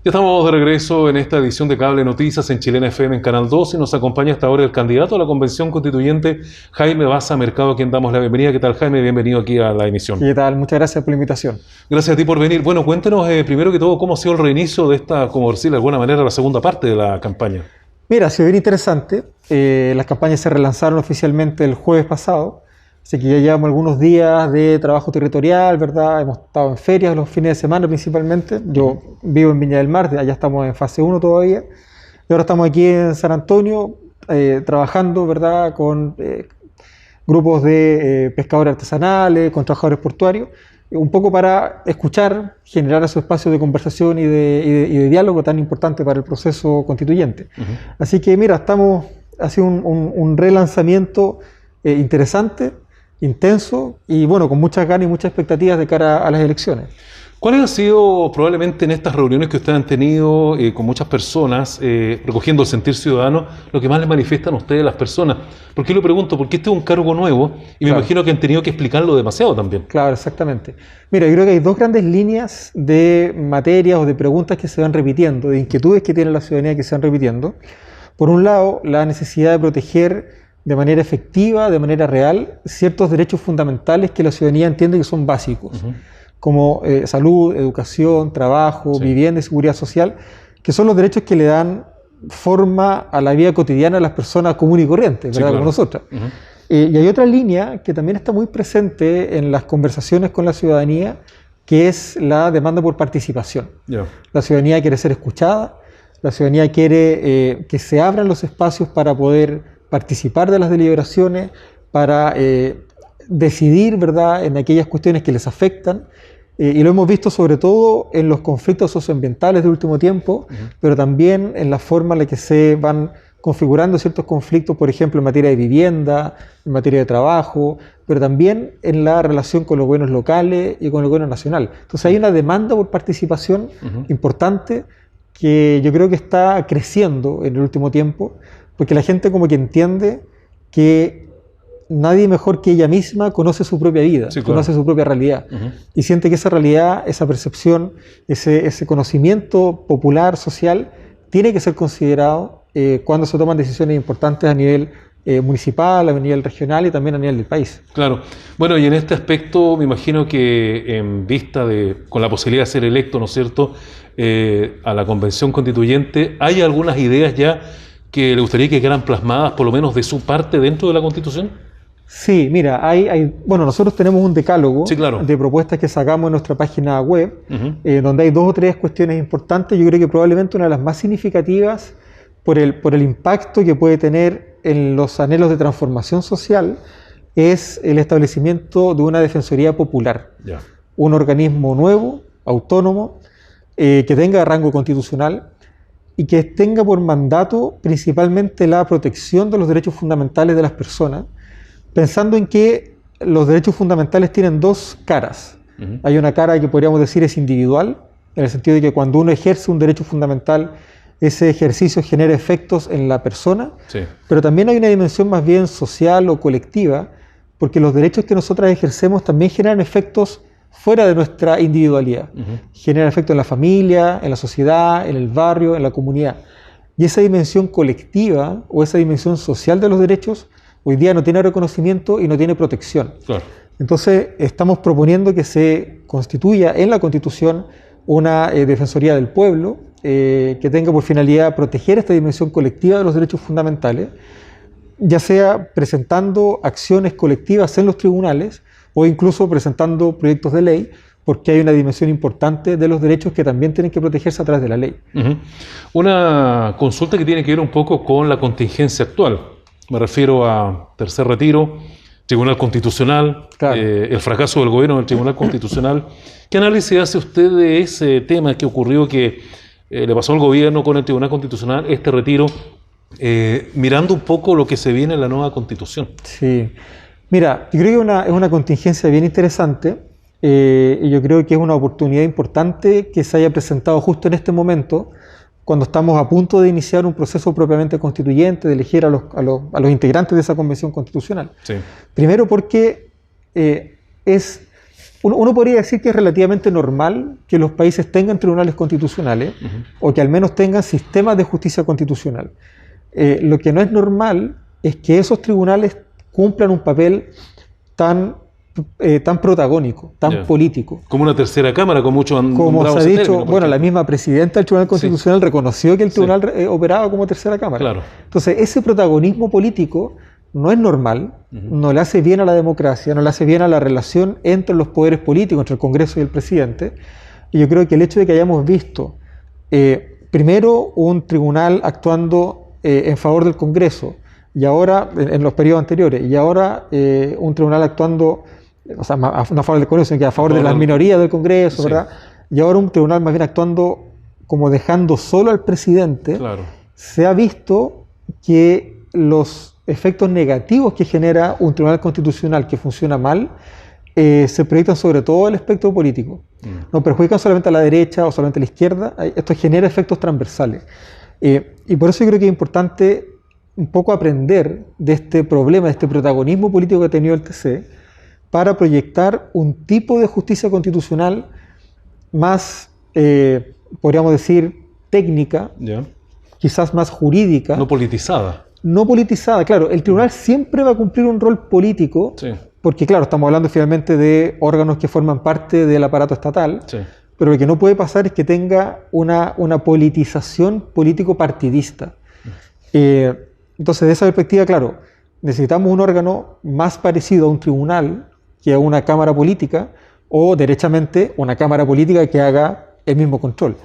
Ya estamos de regreso en esta edición de Cable Noticias en Chilena FM en Canal 2 y nos acompaña hasta ahora el candidato a la Convención Constituyente, Jaime Baza Mercado, a quien damos la bienvenida. ¿Qué tal, Jaime? Bienvenido aquí a la emisión. ¿Qué tal? Muchas gracias por la invitación. Gracias a ti por venir. Bueno, cuéntenos primero que todo cómo ha sido el reinicio de esta, como decir de alguna manera, la segunda parte de la campaña. Mira, ha sido bien interesante. Las campañas se relanzaron oficialmente el jueves pasado, así que ya llevamos algunos días de trabajo territorial, ¿verdad? Hemos estado en ferias los fines de semana principalmente. Yo vivo en Viña del Mar, allá estamos en fase 1 todavía. Y ahora estamos aquí en San Antonio trabajando, ¿verdad? Con grupos de pescadores artesanales, con trabajadores portuarios, un poco para escuchar, generar esos espacios de conversación y de diálogo tan importante para el proceso constituyente. Así que mira, ha sido un relanzamiento interesante, intenso y bueno, con muchas ganas y muchas expectativas de cara a las elecciones. ¿Cuáles han sido probablemente en estas reuniones que ustedes han tenido con muchas personas, recogiendo el sentir ciudadano, lo que más les manifiestan a ustedes las personas? ¿Por qué lo pregunto? Porque este es un cargo nuevo y me imagino que han tenido que explicarlo demasiado también. Claro, exactamente. Mira, yo creo que hay dos grandes líneas de materias o de preguntas que se van repitiendo, de inquietudes que tiene la ciudadanía que se van repitiendo. Por un lado, la necesidad de proteger de manera efectiva, de manera real, ciertos derechos fundamentales que la ciudadanía entiende que son básicos. Como salud, educación, trabajo, vivienda y seguridad social, que son los derechos que le dan forma a la vida cotidiana de las personas comunes y corrientes, ¿verdad? Claro. Como nosotras. Y hay otra línea que también está muy presente en las conversaciones con la ciudadanía, que es la demanda por participación. La ciudadanía quiere ser escuchada, la ciudadanía quiere que se abran los espacios para poder participar de las deliberaciones, para decidir, ¿verdad?, en aquellas cuestiones que les afectan, y lo hemos visto sobre todo en los conflictos socioambientales del último tiempo, pero también en la forma en la que se van configurando ciertos conflictos, por ejemplo, en materia de vivienda, en materia de trabajo, pero también en la relación con los gobiernos locales y con el gobierno nacional. Entonces hay una demanda por participación importante que yo creo que está creciendo en el último tiempo, porque la gente como que entiende que nadie mejor que ella misma conoce su propia vida, conoce su propia realidad, y siente que esa realidad, esa percepción, ese conocimiento popular, social, tiene que ser considerado cuando se toman decisiones importantes a nivel municipal, a nivel regional y también a nivel del país. Claro. Bueno, y en este aspecto me imagino que en vista de, con la posibilidad de ser electo, ¿no es cierto?, a la Convención Constituyente, ¿hay algunas ideas ya que le gustaría que quedaran plasmadas, por lo menos de su parte, dentro de la Constitución? Sí, mira, bueno, nosotros tenemos un decálogo de propuestas que sacamos en nuestra página web, donde hay 2 o 3 cuestiones importantes. Yo creo que probablemente una de las más significativas por el impacto que puede tener en los anhelos de transformación social es el establecimiento de una defensoría popular, un organismo nuevo, autónomo, que tenga rango constitucional y que tenga por mandato principalmente la protección de los derechos fundamentales de las personas, pensando en que los derechos fundamentales tienen 2 caras. Hay una cara que podríamos decir es individual, en el sentido de que cuando uno ejerce un derecho fundamental, ese ejercicio genera efectos en la persona, pero también hay una dimensión más bien social o colectiva, porque los derechos que nosotras ejercemos también generan efectos fuera de nuestra individualidad. Generan efectos en la familia, en la sociedad, en el barrio, en la comunidad. Y esa dimensión colectiva o esa dimensión social de los derechos hoy día no tiene reconocimiento y no tiene protección. Entonces estamos proponiendo que se constituya en la Constitución una Defensoría del Pueblo que tenga por finalidad proteger esta dimensión colectiva de los derechos fundamentales, ya sea presentando acciones colectivas en los tribunales o incluso presentando proyectos de ley, porque hay una dimensión importante de los derechos que también tienen que protegerse a través de la ley. Una consulta que tiene que ver un poco con la contingencia actual. Me refiero a tercer retiro, Tribunal Constitucional, el fracaso del gobierno del Tribunal Constitucional. ¿Qué análisis hace usted de ese tema que ocurrió, que le pasó al gobierno con el Tribunal Constitucional, este retiro, mirando un poco lo que se viene en la nueva Constitución? Sí, mira, yo creo que es una contingencia bien interesante y yo creo que es una oportunidad importante que se haya presentado justo en este momento, cuando estamos a punto de iniciar un proceso propiamente constituyente, de elegir a los integrantes de esa convención constitucional. Primero porque es uno podría decir que es relativamente normal que los países tengan tribunales constitucionales o que al menos tengan sistemas de justicia constitucional. Lo que no es normal es que esos tribunales cumplan un papel tan protagónico, tan político. Como una tercera cámara, como muchos han Como se ha ese dicho, término, bueno, la misma presidenta del Tribunal Constitucional reconoció que el tribunal operaba como tercera cámara. Claro. Entonces, ese protagonismo político no es normal, no le hace bien a la democracia, no le hace bien a la relación entre los poderes políticos, entre el Congreso y el presidente. Y yo creo que el hecho de que hayamos visto, primero, un tribunal actuando en favor del Congreso, y ahora, en los periodos anteriores, y ahora un tribunal actuando, o sea, no a favor del Congreso, sino que a favor de las minorías del Congreso, ¿verdad? Y ahora un tribunal más bien actuando como dejando solo al presidente, se ha visto que los efectos negativos que genera un tribunal constitucional que funciona mal se proyectan sobre todo el espectro político. No perjudican solamente a la derecha o solamente a la izquierda, esto genera efectos transversales. Y por eso yo creo que es importante un poco aprender de este problema, de este protagonismo político que ha tenido el TC, para proyectar un tipo de justicia constitucional más, podríamos decir, técnica, quizás más jurídica. No politizada. No politizada, claro. El tribunal siempre va a cumplir un rol político, porque claro, estamos hablando finalmente de órganos que forman parte del aparato estatal, pero lo que no puede pasar es que tenga una politización político-partidista. Entonces, de esa perspectiva, claro, necesitamos un órgano más parecido a un tribunal que a una cámara política, o derechamente una cámara política que haga el mismo control.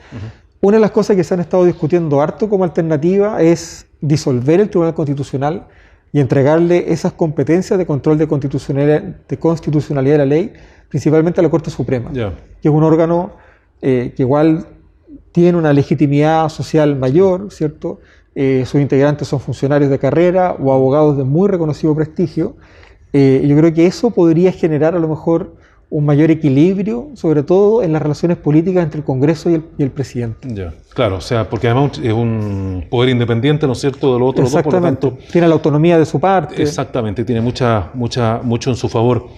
Una de las cosas que se han estado discutiendo harto como alternativa es disolver el Tribunal Constitucional y entregarle esas competencias de control de constitucionalidad de la ley, principalmente a la Corte Suprema, que es un órgano que igual tiene una legitimidad social mayor, ¿cierto? Sus integrantes son funcionarios de carrera o abogados de muy reconocido prestigio. Yo creo que eso podría generar a lo mejor un mayor equilibrio, sobre todo en las relaciones políticas entre el Congreso y el presidente. Claro, o sea, porque además es un poder independiente, ¿no es cierto?, de los otros dos, por lo tanto, tiene la autonomía de su parte. Exactamente, tiene mucho en su favor.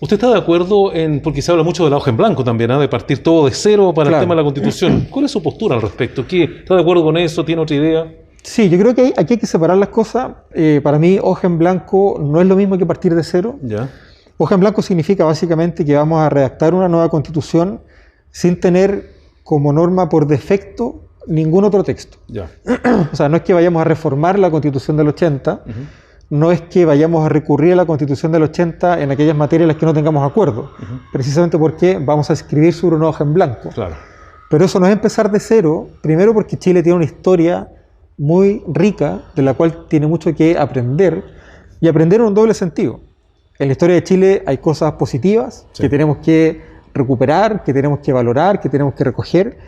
¿Usted está de acuerdo porque se habla mucho de la hoja en blanco también, de partir todo de cero para el tema de la Constitución? ¿Cuál es su postura al respecto? ¿Está de acuerdo con eso? ¿Tiene otra idea? Sí, yo creo que aquí hay que separar las cosas. Para mí, hoja en blanco no es lo mismo que partir de cero. Hoja en blanco significa básicamente que vamos a redactar una nueva constitución sin tener como norma por defecto ningún otro texto. O sea, no es que vayamos a reformar la constitución del 80, no es que vayamos a recurrir a la constitución del 80 en aquellas materias en las que no tengamos acuerdo, precisamente porque vamos a escribir sobre una hoja en blanco. Pero eso no es empezar de cero, primero porque Chile tiene una historia muy rica, de la cual tiene mucho que aprender, y aprender en un doble sentido. En la historia de Chile hay cosas positivas que tenemos que recuperar, que tenemos que valorar, que tenemos que recoger,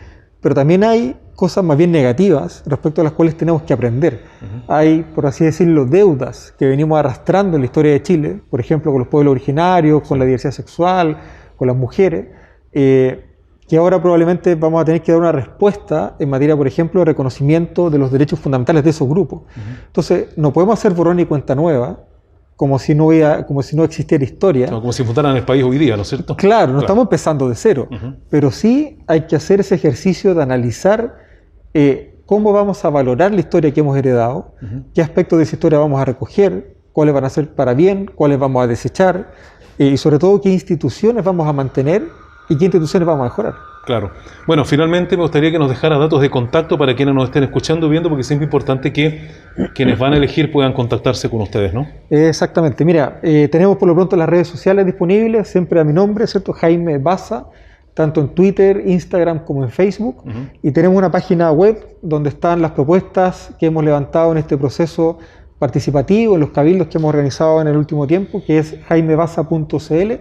pero también hay cosas más bien negativas respecto a las cuales tenemos que aprender. Hay, por así decirlo, deudas que venimos arrastrando en la historia de Chile, por ejemplo, con los pueblos originarios, con la diversidad sexual, con las mujeres, que ahora probablemente vamos a tener que dar una respuesta en materia, por ejemplo, de reconocimiento de los derechos fundamentales de esos grupos. Entonces, no podemos hacer borrón y cuenta nueva, como si no existiera historia. Como si fundaran el país hoy día, ¿no es cierto? Claro, no estamos empezando de cero, pero sí hay que hacer ese ejercicio de analizar cómo vamos a valorar la historia que hemos heredado, qué aspectos de esa historia vamos a recoger, cuáles van a ser para bien, cuáles vamos a desechar, y sobre todo qué instituciones vamos a mantener y qué instituciones vamos a mejorar. Claro. Bueno, finalmente me gustaría que nos dejara datos de contacto para quienes nos estén escuchando y viendo, porque siempre es importante que quienes van a elegir puedan contactarse con ustedes, ¿no? Exactamente. Mira, tenemos por lo pronto las redes sociales disponibles, siempre a mi nombre, ¿cierto? Jaime Baza, tanto en Twitter, Instagram como en Facebook. Y tenemos una página web donde están las propuestas que hemos levantado en este proceso participativo, en los cabildos que hemos organizado en el último tiempo, que es jaimebaza.cl.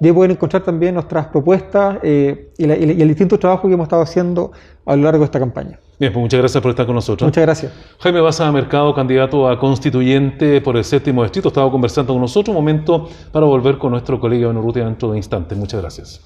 Ahí pueden encontrar también nuestras propuestas y el distinto trabajo que hemos estado haciendo a lo largo de esta campaña. Bien, pues muchas gracias por estar con nosotros. Muchas gracias. Jaime Baza Mercado, candidato a constituyente por el 7º distrito, estaba conversando con nosotros. Un momento para volver con nuestro colega Iván Urrutia dentro de instantes. Muchas gracias.